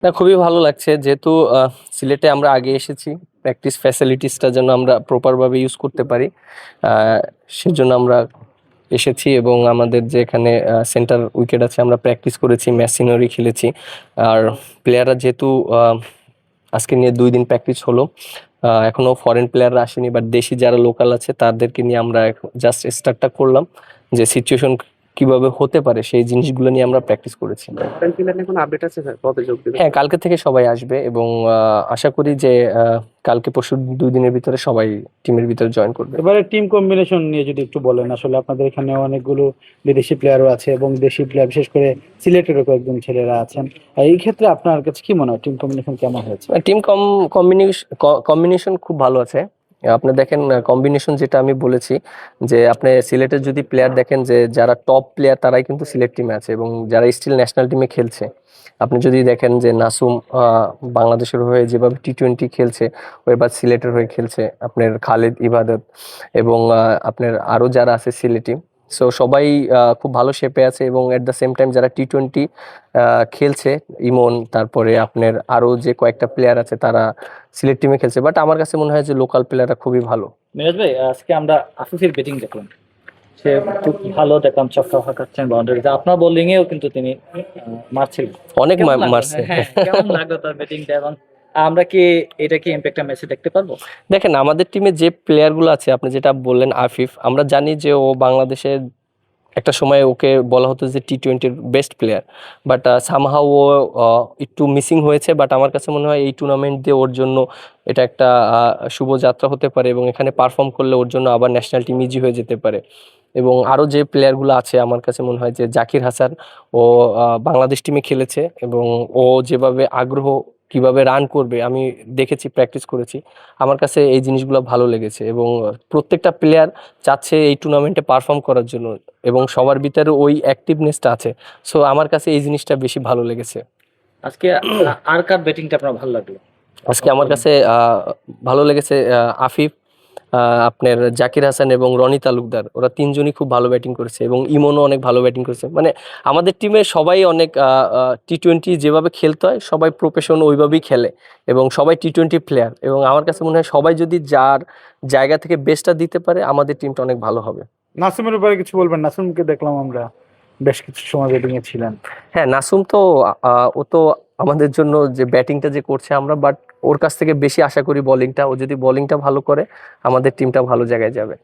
না, খুবই ভালো লাগছে যেহেতু সিলেটে আমরা আগে এসেছি, প্র্যাকটিস ফ্যাসিলিটিসটা যেন আমরা প্রপার ভাবে ইউজ করতে পারি, আহ, সেজন্য আমরা এসেছি। এবং আমাদের যে এখানে সেন্টার উইকেট আছে, আমরা প্র্যাকটিস করেছি, ম্যাচ সিনারি খেলেছি। আর প্লেয়াররা যেহেতু আজকে নিয়ে 2 দিন প্র্যাকটিস হলো, এখনো ফরেন প্লেয়াররা আসেনি, বাট দেশি যারা লোকাল আছে তাদেরকে নিয়ে আমরা জাস্ট স্টার্টটা করলাম, যে সিচুয়েশন কিভাবে হতে পারে সেই জিনিসগুলো নিয়ে আমরা প্র্যাকটিস করেছি। ফরেন প্লেয়ার নিয়ে কোনো আপডেট আছে স্যার? কবে যোগ দেবে? হ্যাঁ, কালকে থেকে সবাই আসবে এবং আশা করি যে কালকে পরশু 2 দিনের ভিতরে সবাই টিমের ভিতরে জয়েন করবে। এবারে টিম কম্বিনেশন নিয়ে যদি একটু বলেন, আসলে আপনাদের এখানে অনেকগুলো বিদেশি প্লেয়ারও আছে এবং দেশি প্লেয়ার, বিশেষ করে সিলেটেরও কয়েকজন ছেলেরা আছেন। এই ক্ষেত্রে আপনার কাছে কি মনে হয় টিম কম্বিনেশন কেমন হয়েছে? টিম কম্বিনেশন খুব ভালো আছে। আপনি দেখেন কম্বিনেশন যেটা আমি বলেছি, যে আপনি সিলেটের যদি প্লেয়ার দেখেন, যে যারা টপ প্লেয়ার তারাই কিন্তু সিলেট টিমে আছে এবং যারা স্টিল ন্যাশনাল টিমে খেলছে। আপনি যদি দেখেন যে নাসুম বাংলাদেশের হয়ে যেভাবে টি-20 খেলছে, ও এবার সিলেটের হয়ে খেলছে, আপনার খালিদ ইবাদত এবং আপনার আরো যারা আছে সিলেটি। সো সবাই খুব ভালো শেপে আছে এবং এট দ্য সেম টাইম যারা টি-20 খেলছে, ইমন, তারপরে আপনার আরো যে কয়েকটা প্লেয়ার আছে তারা সিলেট টিমে খেলছে। বাট আমার কাছে মনে হয় যে লোকাল প্লেয়াররা খুবই ভালো। মিরাজ ভাই, আজকে আমরা আফিফের ব্যাটিং দেখলাম, সে খুব ভালো দেখলাম, ছক্কা হাঁকাচ্ছেন বাউন্ডারি, আপনার বোলিং এও কিন্তু তিনি মারছিলেন। অনেক কেমন লাগলো? মারছে। হ্যাঁ, কেমন লাগলো তার ব্যাটিংটা? এবং আমরা কি এটা কি ইম্প্যাক্টটা ম্যাচে দেখতে পারবো? দেখেন, আমাদের টিমে যে প্লেয়ারগুলো আছে, আপনি যেটা বললেন আফিফ, আমরা জানি যে ও বাংলাদেশের একটা সময় ওকে বলা হতো যে টি-20-র বেস্ট প্লেয়ার, বাট সামহাও ও একটু মিসিং হয়েছে। বাট আমার কাছে মনে হয় এই টুর্নামেন্ট দিয়ে ওর জন্য এটা একটা শুভযাত্রা হতে পারে এবং এখানে পারফর্ম করলে ওর জন্য আবার ন্যাশনাল টিম ইজি হয়ে যেতে পারে। এবং আরও যে প্লেয়ারগুলো আছে, আমার কাছে মনে হয় যে জাকির হাসান, ও বাংলাদেশ টিমে খেলেছে এবং ও যেভাবে আগ্রহ কিভাবে রান করবে আমি দেখেছি, প্র্যাকটিস করেছি। আমার কাছে এই জিনিসগুলো ভালো লেগেছে এবং প্রত্যেকটা প্লেয়ার চাচ্ছে এই টুর্নামেন্টে পারফর্ম করার জন্য এবং সবার ভিতরে ওই অ্যাক্টিভনেসটা আছে। সো আমার কাছে এই জিনিসটা বেশি ভালো লেগেছে। আজকে আর কার ব্যাটিংটা আপনার ভালো লাগলো? আজকে আমার কাছে ভালো লেগেছে আফিফ, আপনার জাকির হাসান এবং রনি তালুকদার, ওরা 3জনই খুব ভালো ব্যাটিং করেছে এবং ইমনও অনেক ভালো ব্যাটিং করেছে। মানে আমাদের টিমে সবাই অনেক টি-20 যেভাবে খেলতে হয় সবাই প্রফেশন ওইভাবেই খেলে এবং সবাই টি-20 প্লেয়ার। এবং আমার কাছে মনে হয় সবাই যদি যার জায়গা থেকে বেস্টটা দিতে পারে, আমাদের টিমটা অনেক ভালো হবে। নাসিমের ব্যাপারে কিছু বলবেন? নাসিমকে দেখলাম আমরা বেশ কিছু সময় ব্যাটিং এ ছিলেন। হ্যাঁ, নাসুম তো ও তো আমাদের জন্য যে ব্যাটিংটা যে করছে আমরা, বাট ওর কাছ থেকে বেশি আশা করি বোলিংটা। ও যদি বোলিংটা ভালো করে, আমাদের টিমটা ভালো জায়গায় যাবে।